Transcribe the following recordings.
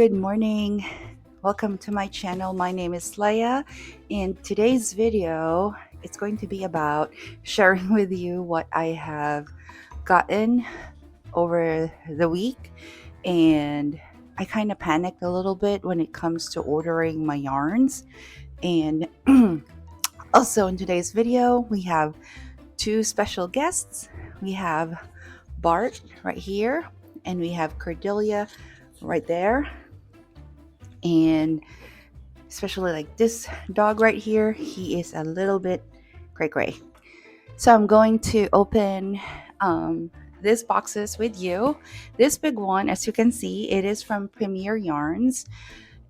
good morning. Welcome to my channel. My name is Leia. In today's video, it's going to be about sharing with you what I have gotten over the week. And I kind of panicked a little bit when it comes to ordering my yarns. And also in today's video, we have two special guests. We have Bart right here, and we have Cordelia right there. And especially like this dog right here, he is a little bit gray. So I'm going to open these boxes with you. This big one, as you can see, it is from Premier Yarns.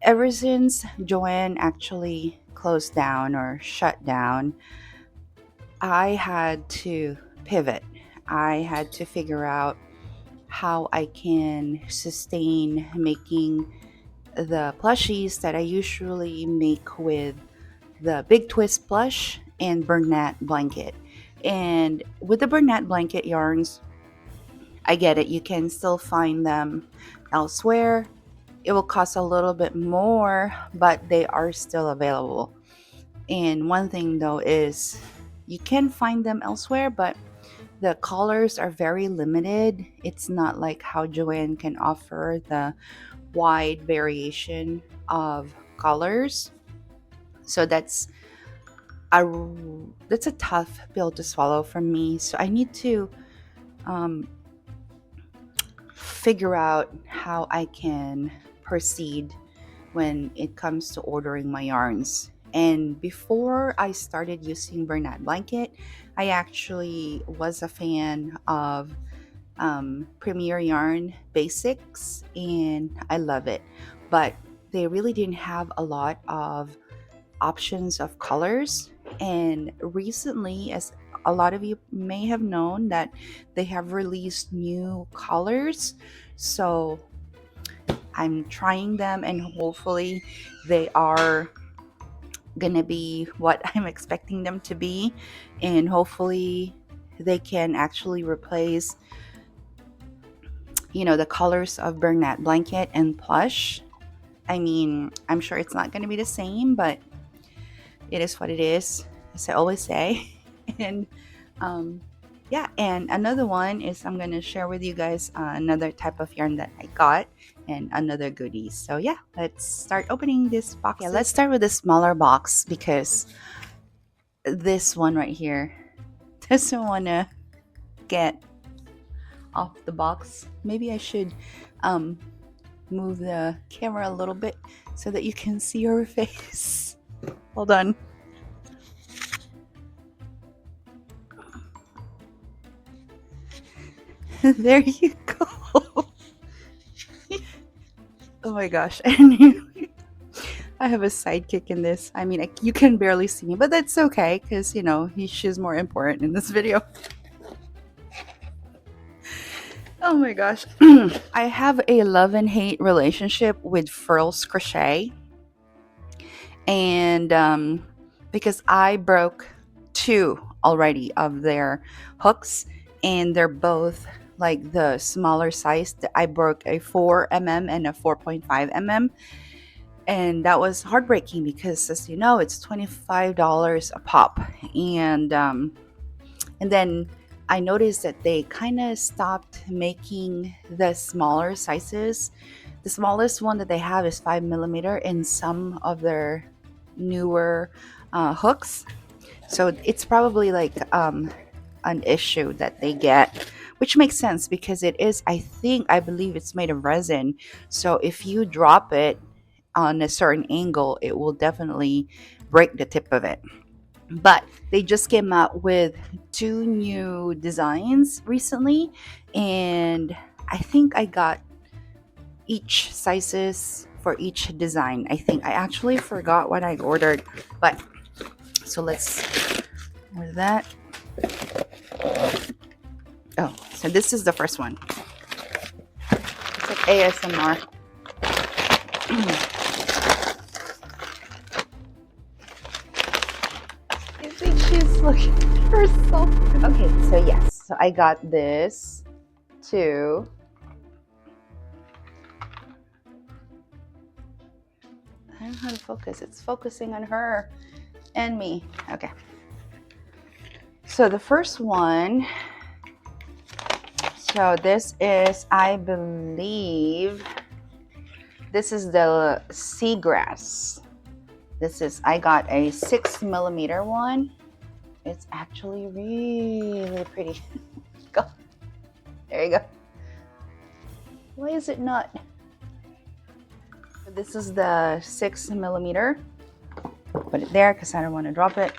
Ever since Joanne actually closed down or shut down, I had to pivot. I had to figure out how I can sustain making the plushies that I usually make with the Big Twist plush and Bernat blanket. And with the Bernat blanket yarns, I get it, you can still find them elsewhere. It will cost a little bit more, but they are still available. And one thing though is you can find them elsewhere, but the colors are very limited. It's not like how Joanne can offer the wide variation of colors. So that's a tough pill to swallow for me. So I need to figure out how I can proceed when it comes to ordering my yarns. And before I started using Bernat blanket, I actually was a fan of Premier Yarn Basics, and I love it. But they really didn't have a lot of options of colors. And recently, as a lot of you may have known, that they have released new colors. So I'm trying them, and hopefully they are gonna be what I'm expecting them to be, and hopefully they can actually replace the colors of Bernat blanket and plush. I mean, I'm sure it's not going to be the same, but it is what it is, as I always say. And yeah, and another one is I'm going to share with you guys another type of yarn that I got and another goodies. So yeah, let's start opening this box. Yeah, let's start with the smaller box because this one right here doesn't want to get off the box. Maybe I should move the camera a little bit so that you can see her face. Hold on. There you go. Oh my gosh. I have a sidekick in this. I mean, you can barely see me, but that's okay because, she's more important in this video. Oh my gosh. I have a love and hate relationship with Furls Crochet. And because I broke two already of their hooks, and they're both like the smaller size. I broke a 4mm and a 4.5 mm. And that was heartbreaking because, as you know, it's $25 a pop. And then I noticed that they kind of stopped making the smaller sizes. The smallest one that they have is 5mm in some of their newer hooks. So it's probably like an issue that they get, which makes sense because it is, I believe it's made of resin. So if you drop it on a certain angle, it will definitely break the tip of it. But they just came out with two new designs recently, and I think I got each sizes for each design. I think I actually forgot what I ordered, but so let's order that. Oh, so this is the first one. It's like ASMR. I think she's looking for herself. Okay, so yes, so I got this too. I don't know how to focus. It's focusing on her and me. Okay. So the first one, so this is, I believe, this is the seagrass. This is, I got a 6mm one. It's actually really pretty. Go. There you go. Why is it not? This is the 6mm. Put it there because I don't want to drop it.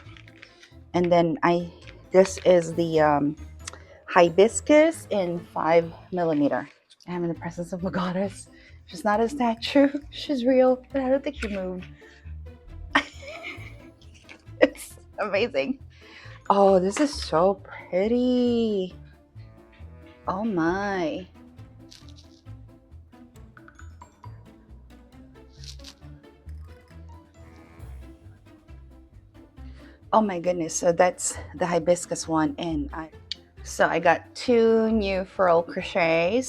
And then this is the hibiscus in 5mm. I'm in the presence of a goddess. She's not a statue. She's real, but I don't think she moved. It's amazing. Oh, this is so pretty. Oh my. Oh my goodness. So that's the hibiscus one. And I got 2 new Furl crochet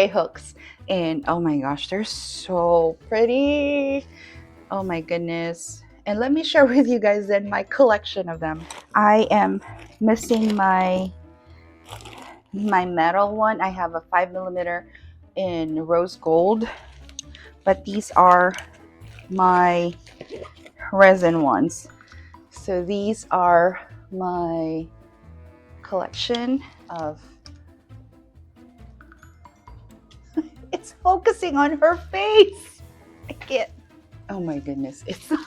hooks. And oh my gosh, they're so pretty. Oh my goodness. And let me share with you guys then my collection of them. I am missing my metal one. I have a 5mm in rose gold, but these are my resin ones. So these are my collection of it's focusing on her face. I can't. Oh my goodness, it's not.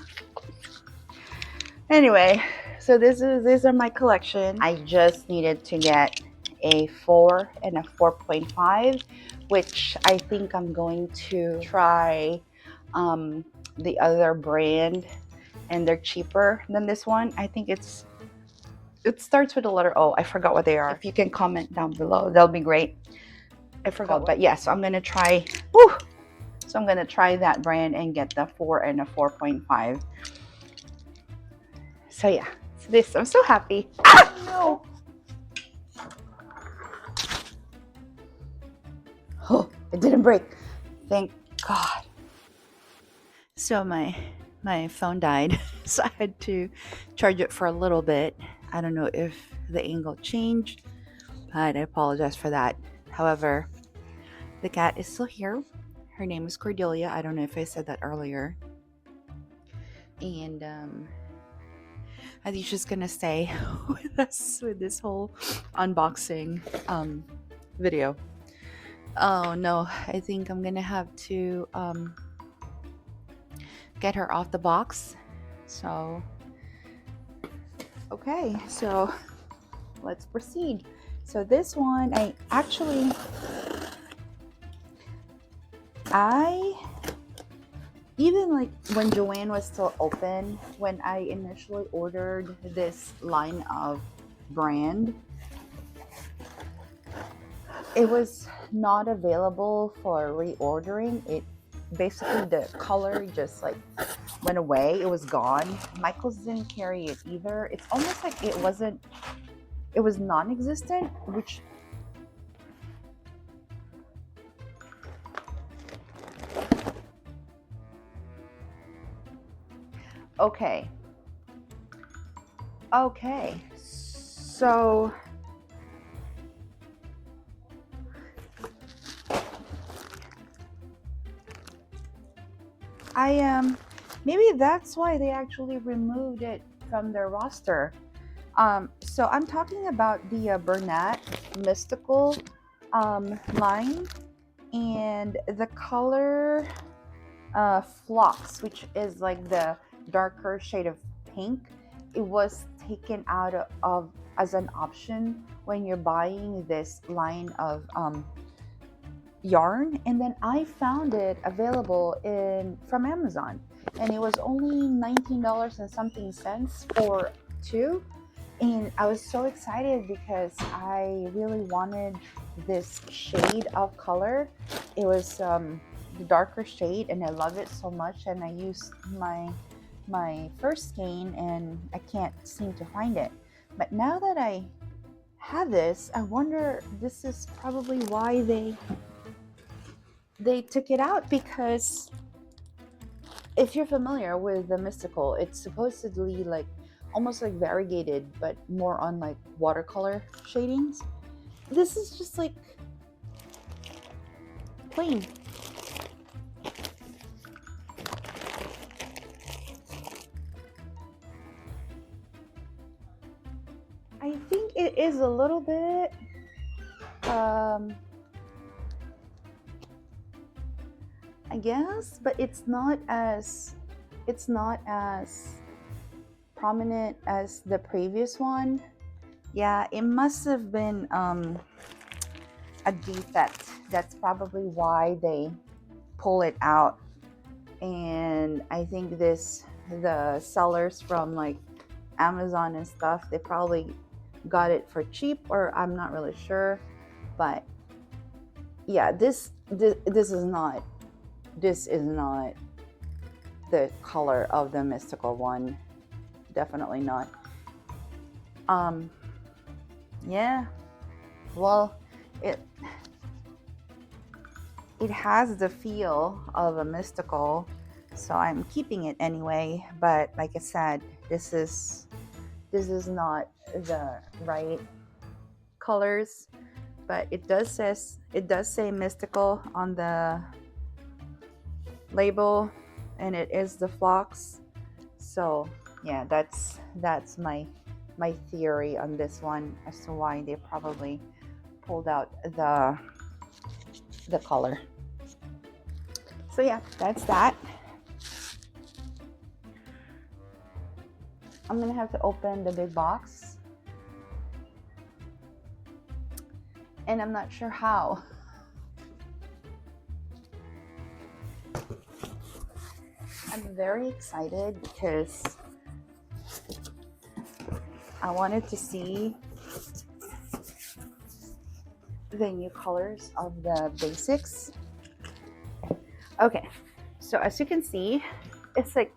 Anyway, so these are my collection. I just needed to get a 4 and a 4.5, which I think I'm going to try the other brand, and they're cheaper than this one. I think it starts with the letter O. I forgot what they are. If you can comment down below, that'll be great. I forgot, but yeah, so I'm gonna try. Whew, so I'm gonna try that brand and get the 4 and a 4.5. So yeah, so I'm so happy. Ah, no. Oh, it didn't break. Thank God. So my phone died, so I had to charge it for a little bit. I don't know if the angle changed, but I apologize for that. However, the cat is still here. Her name is Cordelia. I don't know if I said that earlier. And I think she's gonna stay with us with this whole unboxing video. Oh no, I think I'm gonna have to get her off the box. So okay, so let's proceed. So this one, even like when Joanne was still open, when I initially ordered this line of brand, it was not available for reordering. It basically, the color just like went away. It was gone. Michael's didn't carry it either. It's almost like it was non-existent, which okay, so maybe that's why they actually removed it from their roster. So I'm talking about the Bernat Mystical line, and the color Phlox, which is like the darker shade of pink. It was taken out of as an option when you're buying this line of yarn, and then I found it available from Amazon, and it was only $19 and something cents for 2. And I was so excited because I really wanted this shade of color. It was the darker shade, and I love it so much. And I used my first skein, and I can't seem to find it. But now that I have this, I wonder, this is probably why they took it out, because If you're familiar with the mystical, it's supposedly like almost like variegated, but more on like watercolor shadings. This is just like plain. I think it is a little bit I guess, but it's not as prominent as the previous one. Yeah, it must have been a defect. That's probably why they pull it out. And I think the sellers from like Amazon and stuff, they probably got it for cheap, or I'm not really sure. But yeah, this is not the color of the mystical one. Definitely not. Yeah, well, it has the feel of a mystical, so I'm keeping it anyway. But like I said, this is not the right colors. But it does say mystical on the label, and it is the flox. So yeah, that's my theory on this one as to why they probably pulled out the color. So yeah, that's that. I'm gonna have to open the big box, and I'm not sure how. I'm very excited because I wanted to see the new colors of the basics. Okay, so as you can see, it's like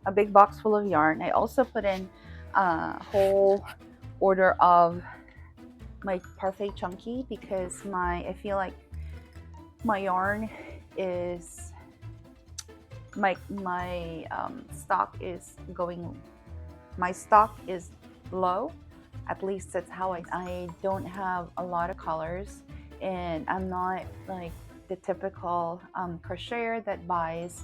a big box full of yarn. I also put in a whole order of my Parfait Chunky because I feel like my yarn is my stock is going. My stock is low. At least that's how I don't have a lot of colors, and I'm not like the typical crocheter that buys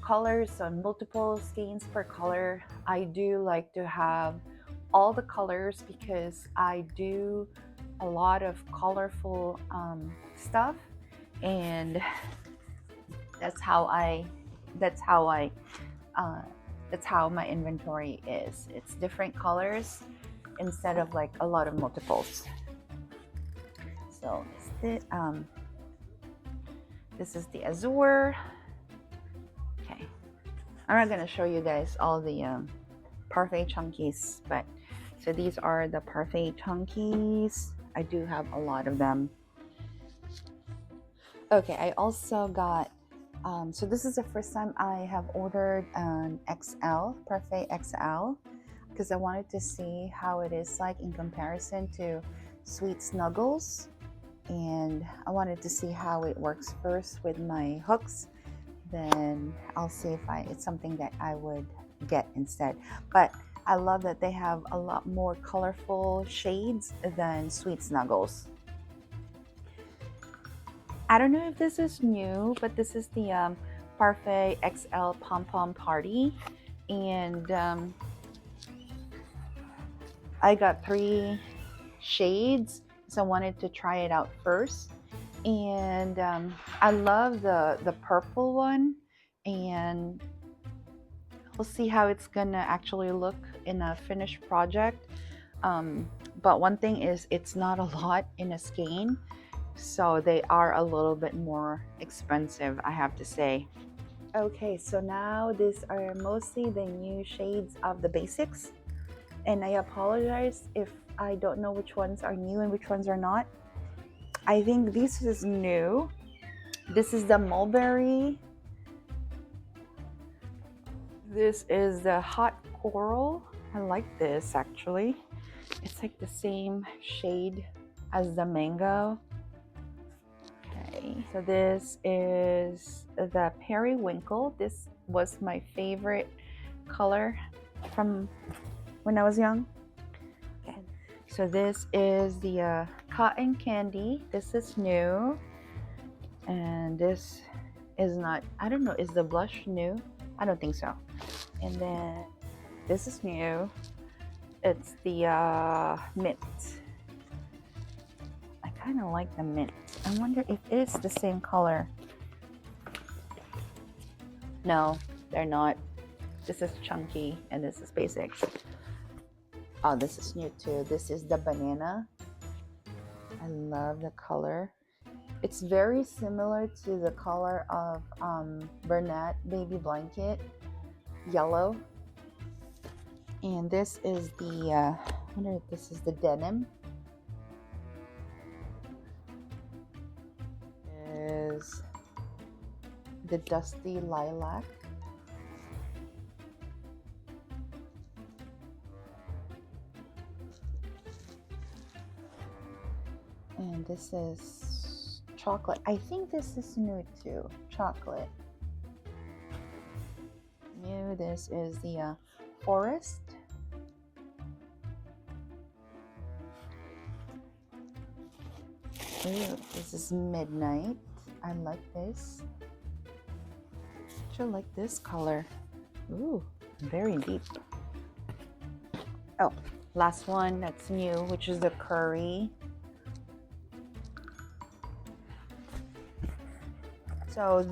colors on multiple skeins per color. I do like to have all the colors because I do a lot of colorful stuff, and that's how my inventory is. It's different colors instead of like a lot of multiples. So this is the azure. Okay, I'm not gonna show you guys all the Parfait Chunkies, but so these are the Parfait Chunkies. I do have a lot of them. Okay, I also got so this is the first time I have ordered an XL, Parfait XL, because I wanted to see how it is like in comparison to Sweet Snuggles, and I wanted to see how it works first with my hooks. Then I'll see if it's something that I would get instead. But I love that they have a lot more colorful shades than Sweet Snuggles. I don't know if this is new, but this is the Parfait XL Pom Pom Party, and I got 3 shades, so I wanted to try it out first. And I love the purple one, and we'll see how it's gonna actually look in a finished project. But one thing is, it's not a lot in a skein, so they are a little bit more expensive, I have to say. Okay, so now these are mostly the new shades of the basics, and I apologize if I don't know which ones are new and which ones are not. I think this is new. This is the mulberry. This is the hot coral. I like this actually. It's like the same shade as the mango. Okay, so this is the periwinkle. This was my favorite color from when I was young. Okay. So this is the cotton candy. This is new, and this is not, I don't know, is the blush new? I don't think so. And then this is new. It's the mint. I kind of like the mint. I wonder if it's the same color. No, they're not. This is chunky and this is basics. Oh, this is new too. This is the banana. I love the color. It's very similar to the color of Bernat baby blanket, yellow. And this is the, I wonder if this is the denim. Is the dusty lilac. And this is chocolate. I think this is new too. Chocolate. New. This is the forest. Ooh, this is midnight. I like this. I like this color. Ooh, very deep. Oh, last one that's new, which is the curry. So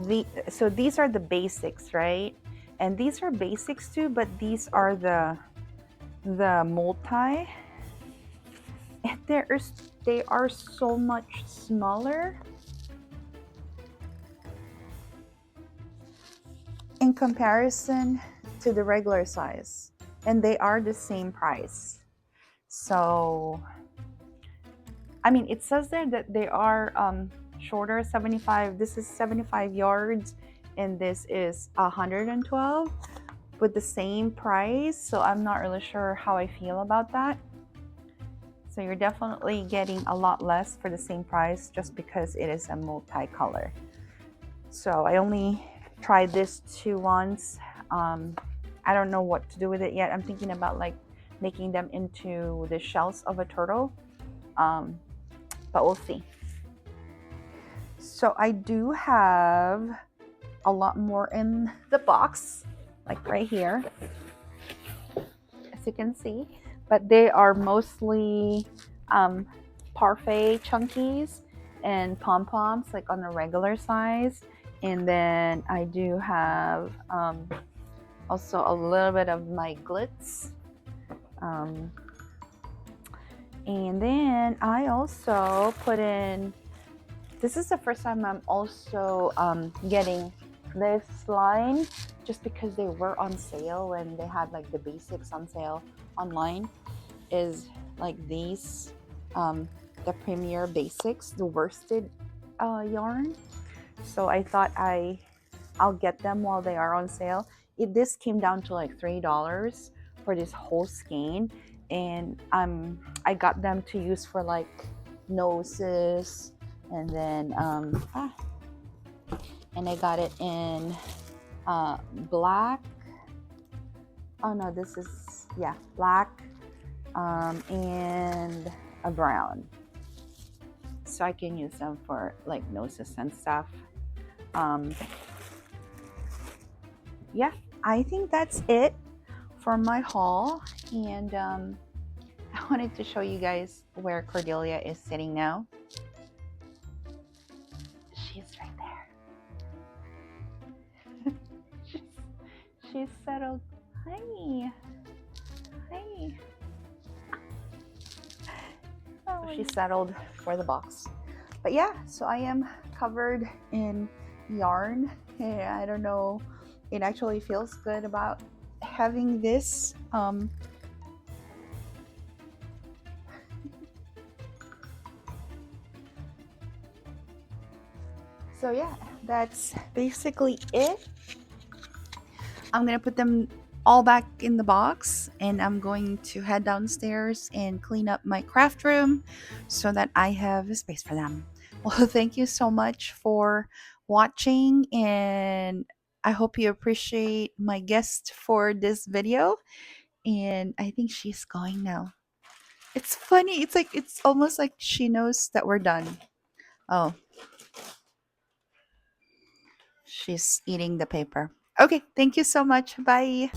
these are the basics, right? And these are basics too, but these are the multi. And they are so much smaller in comparison to the regular size, and they are the same price. So I mean, it says there that they are shorter, 75. This is 75 yards and this is 112 with the same price. So I'm not really sure how I feel about that. So you're definitely getting a lot less for the same price just because it is a multicolor. So I only tried this two once. I don't know what to do with it yet. I'm thinking about like making them into the shells of a turtle. But we'll see. So I do have a lot more in the box, like right here, as you can see. But they are mostly parfait chunkies and pom-poms, like on a regular size. And then I do have also a little bit of my glitz. And then I also put in, this is the first time I'm also getting this line just because they were on sale and they had like the basics on sale online, is like these, the Premier Basics, the worsted yarn. So I thought I'll get them while they are on sale. This came down to like $3 for this whole skein, and I got them to use for like noses, and then and I got it in black. Oh no, this is, yeah, black and a brown. So I can use them for like noses and stuff. Yeah, I think that's it for my haul, and I wanted to show you guys where Cordelia is sitting now. She's right there. she's settled. Hi. Hi. So she's settled for the box. But yeah, so I am covered in yarn. Yeah, I don't know. It actually feels good about having this. So yeah, that's basically it. I'm gonna put them all back in the box, and I'm going to head downstairs and clean up my craft room so that I have a space for them. Well, thank you so much for watching, and I hope you appreciate my guest for this video. And I think she's going now. It's funny. It's like, it's almost like she knows that we're done. Oh, she's eating the paper. Okay, thank you so much. Bye.